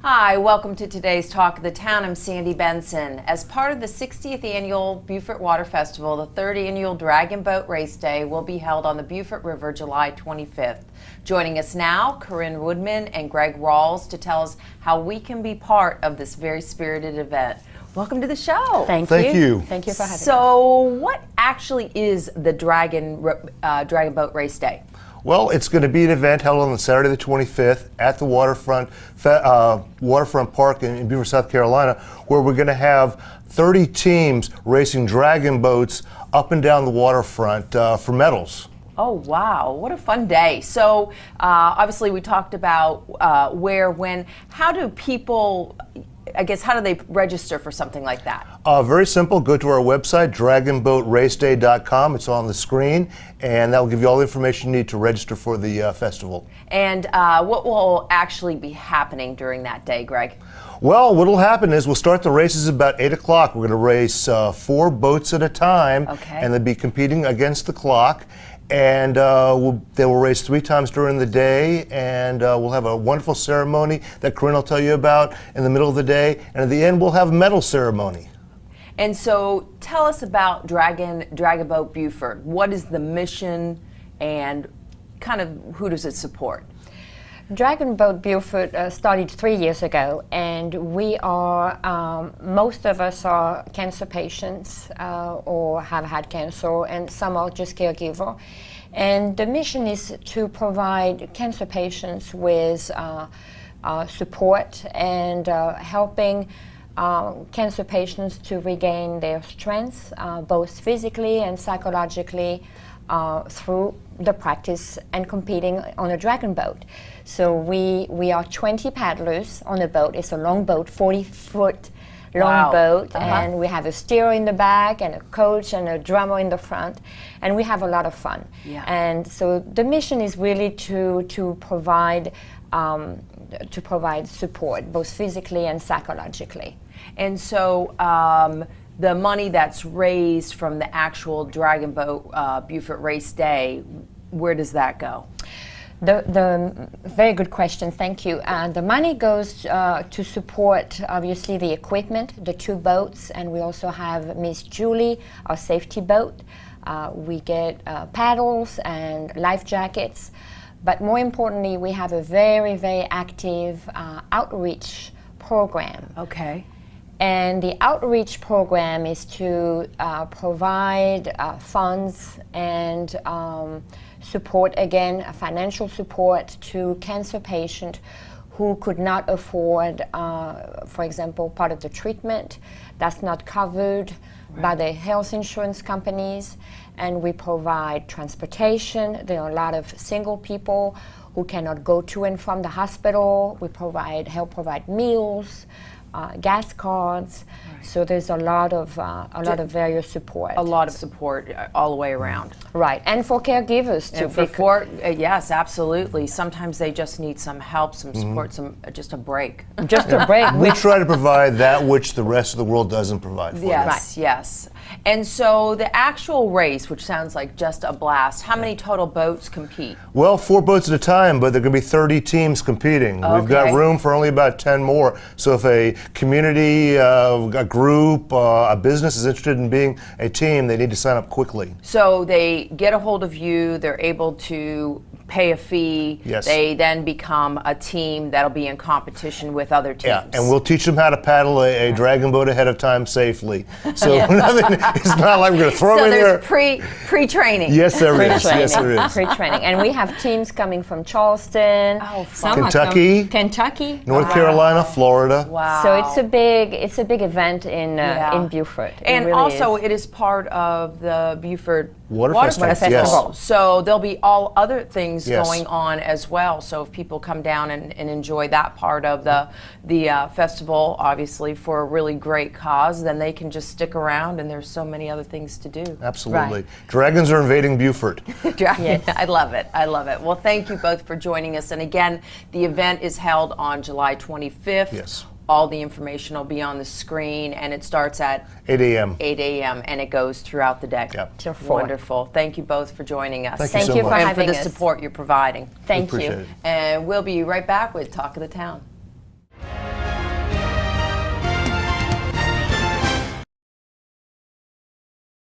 Hi, welcome to today's Talk of the Town. I'm Sandy Benson. As part of the 60th Annual Beaufort Water Festival, the third annual Dragonboat Race Day will be held on the Beaufort River July 25th. Joining us now, Corinne Woodman and Greg Rawls to tell us how we can be part of this very spirited event. Welcome to the show. Thank you. Thank you for having us. So what actually is the Dragonboat Race Day? Well, it's going to be an event held on Saturday the 25th at the waterfront park in Beaufort, South Carolina, where we're going to have 30 teams racing dragon boats up and down the waterfront for medals. Oh, wow. What a fun day. So obviously we talked about where, when, how do people, I guess, how do they register for something like that? Very simple. Go to our website, dragonboatraceday.com. It's on the screen, and that will give you all the information you need to register for the festival. And what will actually be happening during that day, Greg? Well, what will happen is we'll start the races about 8 o'clock. We're going to race 4 boats at a time, and they'll be competing against the clock. And they will race 3 times during the day, and we'll have a wonderful ceremony that Corinne will tell you about in the middle of the day, and at the end we'll have a medal ceremony. And so tell us about Dragonboat Beaufort. What is the mission, and kind of who does it support? Dragonboat Beaufort started 3 years ago, and we are, most of us are cancer patients or have had cancer, and some are just caregivers. And the mission is to provide cancer patients with support and helping cancer patients to regain their strength, both physically and psychologically, through the practice and competing on a dragon boat. So we are 20 paddlers on a boat. It's a long boat, 40-foot long boat, and we have a steerer in the back and a coach and a drummer in the front, and we have a lot of fun. And so the mission is really to provide support, both physically and psychologically. And so the money that's raised from the actual Dragonboat Beaufort Race Day, where does that go? The very good question, thank you. The money goes to support, obviously, the equipment, the 2 boats, and we also have Miss Julie, our safety boat. We get paddles and life jackets, but more importantly, we have a very, very active outreach program. Okay. And the outreach program is to provide funds and support, again, financial support to cancer patients who could not afford, for example, part of the treatment that's not covered by the health insurance companies. And we provide transportation. There are a lot of single people who cannot go to and from the hospital. We help provide meals, gas cards, so there's a lot of various support. A lot of support all the way around. Right, and for caregivers too. Yes, absolutely. Sometimes they just need some help, some support, just a break. Just a break. We try to provide that which the rest of the world doesn't provide for us. Yes. And so the actual race, which sounds like just a blast, how many total boats compete? Well, 4 boats at a time, but there are going to be 30 teams competing. We've got room for only about 10 more. So if a community, a group, a business is interested in being a team, they need to sign up quickly. So they get a hold of you, they're able to pay a fee, they then become a team that'll be in competition with other teams. Yeah, and we'll teach them how to paddle a dragon boat ahead of time safely. So it's not like we're going to throw them in there. So there's pre-training. Yes, there is. Yes, there is. Pre-training. And we have teams coming from Charleston, Kentucky, North Carolina, Florida. Wow. So it's a big event in Beaufort. And really also it is part of the Beaufort Water Festival. Yes. So there'll be all other things going on as well. So if people come down and enjoy that part of the festival, obviously for a really great cause, then they can just stick around, and there's so many other things to do. Absolutely. Dragons are invading Beaufort. I love it. I love it. Well, thank you both for joining us. And again, the event is held on July 25th. Yes. All the information will be on the screen, and it starts at 8 a.m. 8 a.m. and it goes throughout the day. Yep. Till 4. Wonderful. Thank you both for joining us. Thank you so much. for having and for the us. support you're providing. Thank you. Appreciate it. And we'll be right back with Talk of the Town.